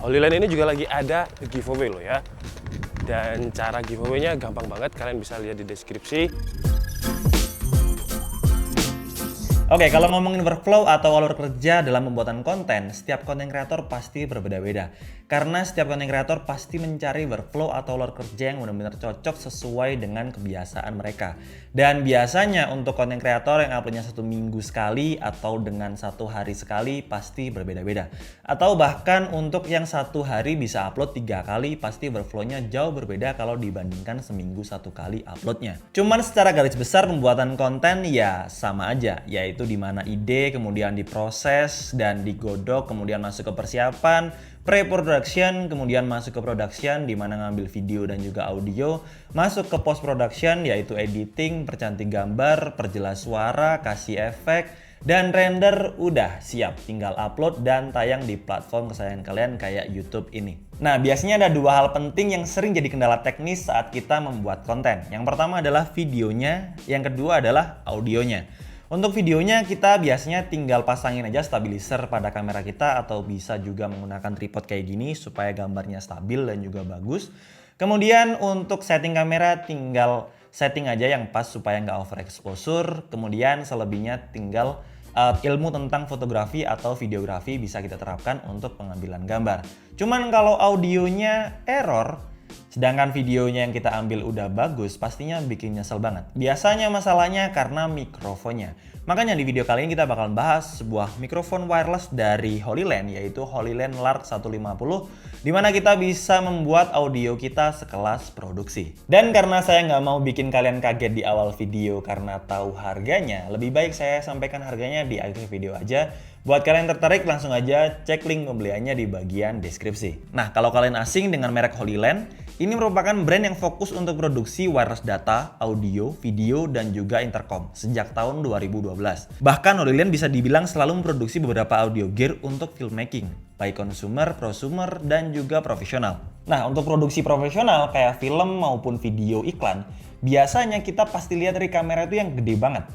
HoloLens ini juga lagi ada giveaway loh ya. Dan cara giveaway-nya gampang banget, kalian bisa lihat di deskripsi. Oke, kalau ngomongin workflow atau alur kerja dalam pembuatan konten, setiap konten kreator pasti berbeda-beda. Karena setiap konten kreator pasti mencari workflow atau alur kerja yang benar-benar cocok sesuai dengan kebiasaan mereka. Dan biasanya untuk konten kreator yang uploadnya 1 minggu sekali atau dengan 1 hari sekali pasti berbeda-beda. Atau bahkan untuk yang 1 hari bisa upload 3 kali, pasti workflow-nya jauh berbeda kalau dibandingkan seminggu 1 kali uploadnya. Cuman secara garis besar pembuatan konten ya sama aja, yaitu di mana ide kemudian diproses dan digodok, kemudian masuk ke persiapan, pre-production, kemudian masuk ke production di mana ngambil video dan juga audio, masuk ke post production yaitu editing, percantik gambar, perjelas suara, kasih efek, dan render udah siap, tinggal upload dan tayang di platform kesayangan kalian kayak YouTube ini. Nah, biasanya ada 2 hal penting yang sering jadi kendala teknis saat kita membuat konten. Yang pertama adalah videonya, yang kedua adalah audionya. Untuk videonya kita biasanya tinggal pasangin aja stabilizer pada kamera kita atau bisa juga menggunakan tripod kayak gini supaya gambarnya stabil dan juga bagus. Kemudian untuk setting kamera tinggal setting aja yang pas supaya nggak overexposure. Kemudian selebihnya tinggal ilmu tentang fotografi atau videografi bisa kita terapkan untuk pengambilan gambar. Cuman kalau audionya error, sedangkan videonya yang kita ambil udah bagus, pastinya bikin nyesel banget. Biasanya masalahnya karena mikrofonnya. Makanya di video kali ini kita bakal bahas sebuah mikrofon wireless dari HoloLens, yaitu HoloLens Lark 150, dimana kita bisa membuat audio kita sekelas produksi. Dan karena saya nggak mau bikin kalian kaget di awal video karena tahu harganya, lebih baik saya sampaikan harganya di akhir video aja. Buat kalian yang tertarik langsung aja cek link pembeliannya di bagian deskripsi. Nah, kalau kalian asing dengan merek HoloLens, ini merupakan brand yang fokus untuk produksi wireless data, audio, video, dan juga intercom sejak tahun 2012. Bahkan HoloLens bisa dibilang selalu memproduksi beberapa audio gear untuk filmmaking, baik consumer, prosumer, dan juga profesional. Nah, untuk produksi profesional kayak film maupun video iklan, biasanya kita pasti lihat rig kamera itu yang gede banget.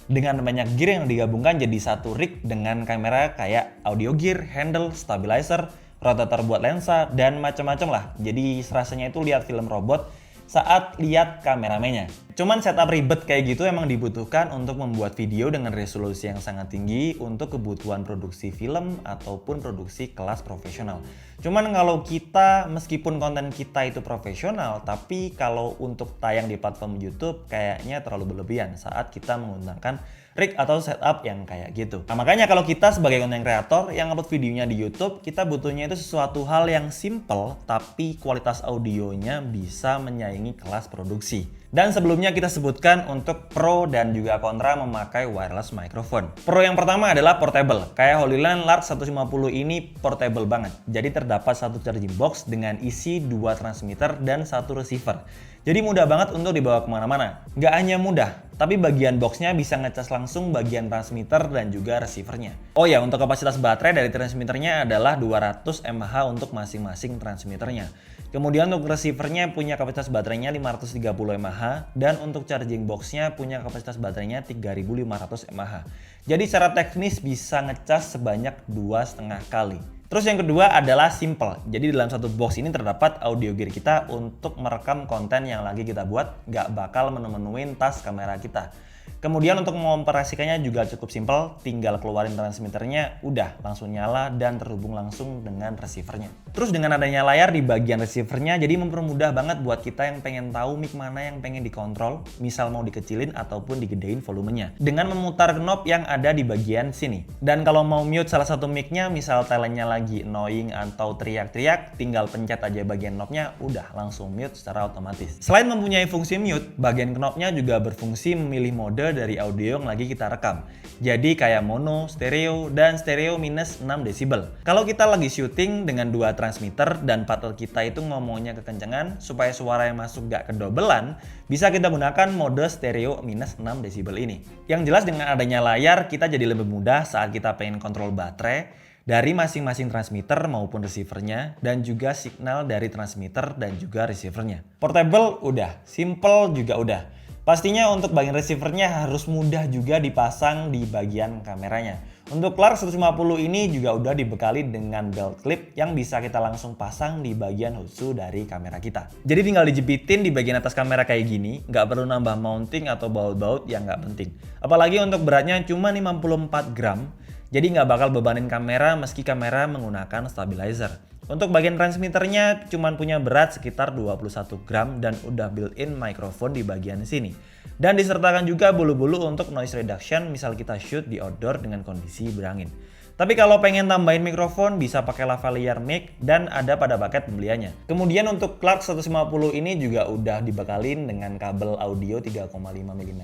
Dengan banyak gear yang digabungkan jadi satu rig dengan kamera kayak audio gear, handle, stabilizer, rotator buat lensa, dan macam-macam lah. Jadi rasanya itu lihat film robot saat lihat kameramennya. Cuman setup ribet kayak gitu emang dibutuhkan untuk membuat video dengan resolusi yang sangat tinggi untuk kebutuhan produksi film ataupun produksi kelas profesional. Cuman kalau kita, meskipun konten kita itu profesional, tapi kalau untuk tayang di platform YouTube kayaknya terlalu berlebihan saat kita menggunakan rig atau setup yang kayak gitu. Nah, makanya kalau kita sebagai content creator yang upload videonya di YouTube, kita butuhnya itu sesuatu hal yang simple tapi kualitas audionya bisa menyaingi kelas produksi. Dan sebelumnya kita sebutkan untuk pro dan juga kontra memakai wireless microphone. Pro yang pertama adalah portable. Kayak HoloLens Lark 150 ini portable banget. Jadi terdapat satu charging box dengan isi 2 transmitter dan 1 receiver. Jadi mudah banget untuk dibawa kemana-mana. Nggak hanya mudah, tapi bagian boxnya bisa ngecas langsung bagian transmitter dan juga receivernya. Oh ya, untuk kapasitas baterai dari transmitternya adalah 200 mAh untuk masing-masing transmitternya. Kemudian untuk receivernya punya kapasitas baterainya 530 mAh dan untuk charging boxnya punya kapasitas baterainya 3500 mAh. Jadi secara teknis bisa ngecas sebanyak 2,5 kali. Terus yang kedua adalah simple. Jadi dalam satu box ini terdapat audio gear kita untuk merekam konten yang lagi kita buat, nggak bakal menu-menuin tas kamera kita. Kemudian untuk mengoperasikannya juga cukup simpel, tinggal keluarin transmitternya, udah langsung nyala dan terhubung langsung dengan receivernya. Terus dengan adanya layar di bagian receivernya, jadi mempermudah banget buat kita yang pengen tahu mic mana yang pengen dikontrol, misal mau dikecilin ataupun digedein volumenya, dengan memutar knob yang ada di bagian sini. Dan kalau mau mute salah satu mic-nya, misal talentnya lagi annoying atau teriak-teriak, tinggal pencet aja bagian knobnya, udah langsung mute secara otomatis. Selain mempunyai fungsi mute, bagian knobnya juga berfungsi memilih mode dari audio yang lagi kita rekam. Jadi kayak mono, stereo, dan stereo minus 6 desibel. Kalau kita lagi syuting dengan 2 transmitter dan partner kita itu ngomongnya kekencengan supaya suara yang masuk gak kedobelan, bisa kita gunakan mode stereo minus 6 desibel ini. Yang jelas dengan adanya layar kita jadi lebih mudah saat kita pengen kontrol baterai dari masing-masing transmitter maupun receivernya dan juga signal dari transmitter dan juga receivernya. Portable udah, simple juga udah. Pastinya untuk bagian receivernya harus mudah juga dipasang di bagian kameranya. Untuk Clark 150 ini juga udah dibekali dengan belt clip yang bisa kita langsung pasang di bagian husu dari kamera kita. Jadi tinggal dijepitin di bagian atas kamera kayak gini, nggak perlu nambah mounting atau baut-baut yang nggak penting. Apalagi untuk beratnya cuma 54 gram, jadi nggak bakal bebanin kamera meski kamera menggunakan stabilizer. Untuk bagian transmitternya cuma punya berat sekitar 21 gram dan udah built-in microphone di bagian sini. Dan disertakan juga bulu-bulu untuk noise reduction misal kita shoot di outdoor dengan kondisi berangin. Tapi kalau pengen tambahin mikrofon bisa pakai lavalier mic dan ada pada paket pembeliannya. Kemudian untuk Clark 150 ini juga udah dibekalin dengan kabel audio 3,5 mm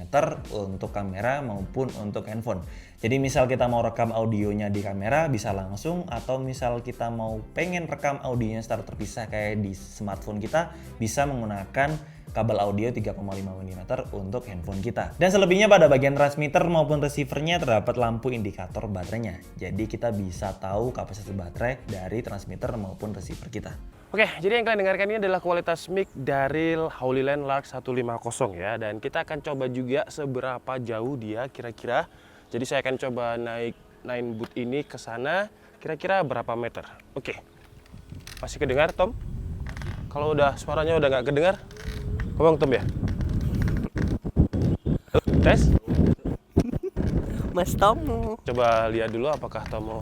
untuk kamera maupun untuk handphone. Jadi misal kita mau rekam audionya di kamera bisa langsung, atau misal kita mau pengen rekam audionya secara terpisah kayak di smartphone kita bisa menggunakan kabel audio 3,5 mm untuk handphone kita. Dan selebihnya pada bagian transmitter maupun receivernya terdapat lampu indikator baterainya. Jadi kita bisa tahu kapasitas baterai dari transmitter maupun receiver kita. Oke, jadi yang kalian dengarkan ini adalah kualitas mic dari HoloLens Lark 150 ya. Dan kita akan coba juga seberapa jauh dia kira-kira. Jadi saya akan coba naik 9 boot ini ke sana, kira-kira berapa meter. Oke, masih kedengar Tom? Kalau udah suaranya udah nggak kedengar, ngomong Tom ya? Tes? Mas Tom. Coba lihat dulu apakah Tomo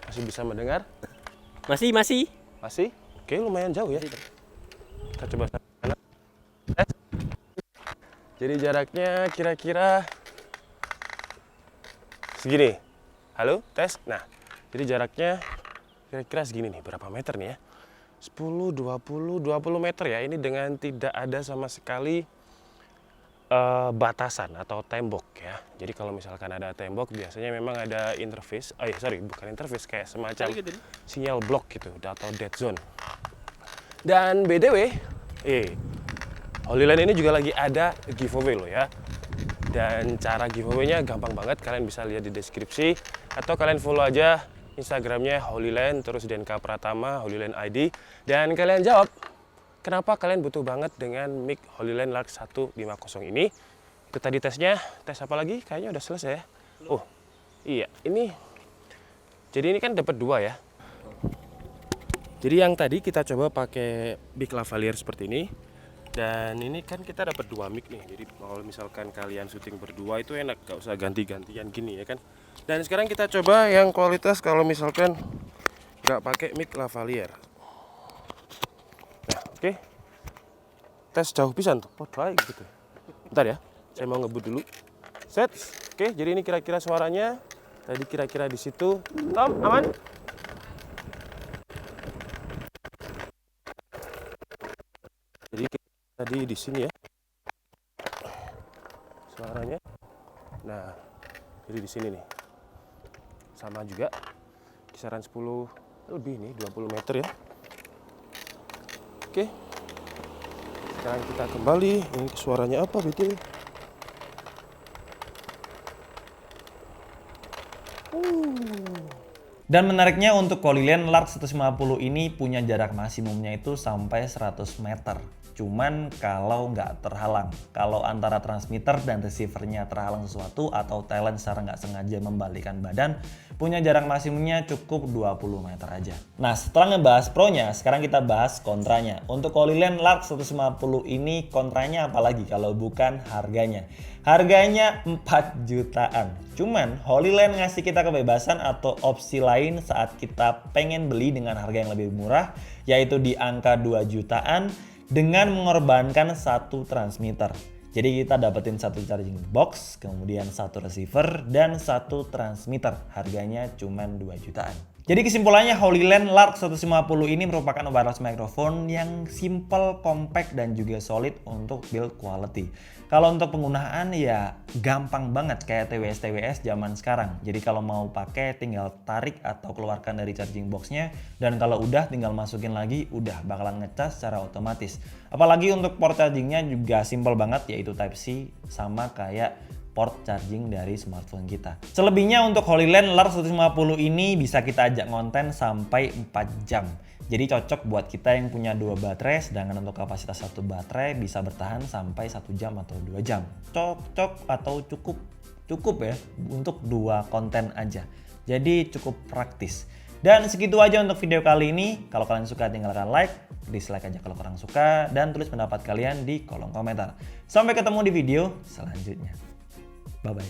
masih bisa mendengar. Masih. Masih? Oke, lumayan jauh ya. Kita coba sana. Tes. Jadi jaraknya kira-kira segini. Halo, tes. Nah, jadi jaraknya kira-kira segini nih. Berapa meter nih ya? 10, 20 meter ya. Ini dengan tidak ada sama sekali batasan atau tembok ya. Jadi kalau misalkan ada tembok biasanya memang ada interface. Bukan interface, kayak semacam sinyal blok gitu atau dead zone. Dan BTW, HoloLens ini juga lagi ada giveaway loh ya. Dan cara giveaway-nya gampang banget, kalian bisa lihat di deskripsi atau kalian follow aja Instagramnya HoloLens terus Denka Pratama HoloLens ID, dan kalian jawab kenapa kalian butuh banget dengan mic HoloLens Lark 150 ini. Itu tadi tesnya. Tes apa lagi? Kayaknya udah selesai ya. Oh iya, ini jadi ini kan dapat 2 ya. Jadi yang tadi kita coba pakai mic lavalier seperti ini. Dan ini kan kita dapat 2 mic nih. Jadi kalau misalkan kalian syuting berdua itu enak, gak usah ganti-gantian gini ya kan. Dan sekarang kita coba yang kualitas kalau misalkan nggak pakai mic lavalier. Nah, oke. Tes jauh pisan tuh, potray gitu. Bentar ya, saya mau ngebut dulu. Set. Oke, jadi ini kira-kira suaranya. Tadi kira-kira di situ. Tom, aman? Jadi tadi di sini ya. Suaranya. Nah, jadi di sini nih. Sama juga kisaran 10 lebih nih, 20 meter ya. Oke, sekarang kita kembali. Ini suaranya apa BTW? Dan menariknya untuk HoloLens Lark 150 ini punya jarak maksimumnya itu sampai 100 meter. Cuman kalau nggak terhalang, kalau antara transmitter dan receivernya terhalang sesuatu atau talent secara nggak sengaja membalikkan badan, punya jarak maksimumnya cukup 20 meter aja. Nah, setelah ngebahas pro-nya, sekarang kita bahas kontranya. Untuk HoloLens Lark 150 ini kontranya apalagi kalau bukan harganya. Harganya 4 jutaan. Cuman HoloLens ngasih kita kebebasan atau opsi lain saat kita pengen beli dengan harga yang lebih murah, yaitu di angka 2 jutaan dengan mengorbankan satu transmitter. Jadi kita dapetin satu charging box, kemudian satu receiver, dan satu transmitter. Harganya cuma 2 jutaan. Jadi kesimpulannya HoloLens Lark 150 ini merupakan wireless microphone yang simple, compact, dan juga solid untuk build quality. Kalau untuk penggunaan ya gampang banget kayak TWS zaman sekarang. Jadi kalau mau pakai tinggal tarik atau keluarkan dari charging boxnya, dan kalau udah tinggal masukin lagi udah bakalan ngecas secara otomatis. Apalagi untuk port chargingnya juga simple banget, yaitu Type-C sama kayak port charging dari smartphone kita. Selebihnya untuk HoloLens Lark 150 ini bisa kita ajak ngonten sampai 4 jam. Jadi cocok buat kita yang punya 2 baterai, sedangkan untuk kapasitas 1 baterai bisa bertahan sampai 1 jam atau 2 jam. Cocok atau cukup ya untuk 2 konten aja. Jadi cukup praktis. Dan segitu aja untuk video kali ini. Kalau kalian suka tinggalkan like, dislike aja kalau kurang suka, dan tulis pendapat kalian di kolom komentar. Sampai ketemu di video selanjutnya. Bye-bye.